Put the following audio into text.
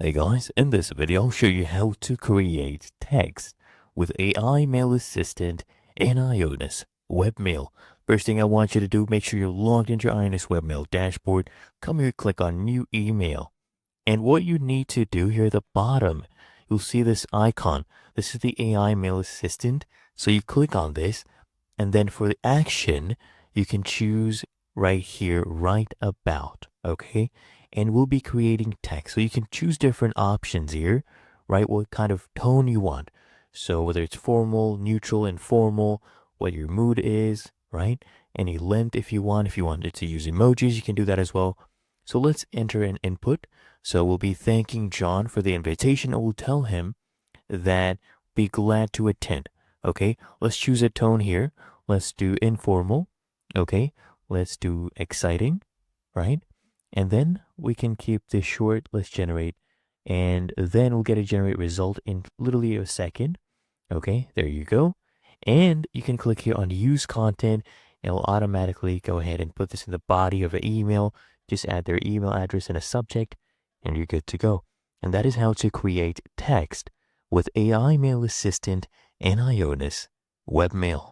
Hey guys, in this video I'll show you how to create text with AI Mail Assistant and IONOS Webmail. First thing I want you to do, make sure you're logged into your IONOS Webmail dashboard. Come here, click on New Email. And what you need to do here at the bottom, you'll see this icon. This is the AI Mail Assistant. So you click on this, and then for the action, you can choose right here, Write About, okay? And we'll be creating text. So you can choose different options here, right? What kind of tone you want. So whether it's formal, neutral, informal, what your mood is, right? Any length if you want. If you wanted to use emojis, you can do that as well. So let's enter an input. So we'll be thanking John for the invitation, and we'll tell him that be glad to attend. Okay, let's choose a tone here. Let's do informal. Okay, let's do exciting, right? And then we can keep this short. Let's generate, and then we'll get a generate result in literally a second. Okay, there you go. And you can click here on use content. It will automatically go ahead and put this in the body of an email. Just add their email address and a subject, and you're good to go. And that is how to create text with AI Mail Assistant and IONOS Webmail.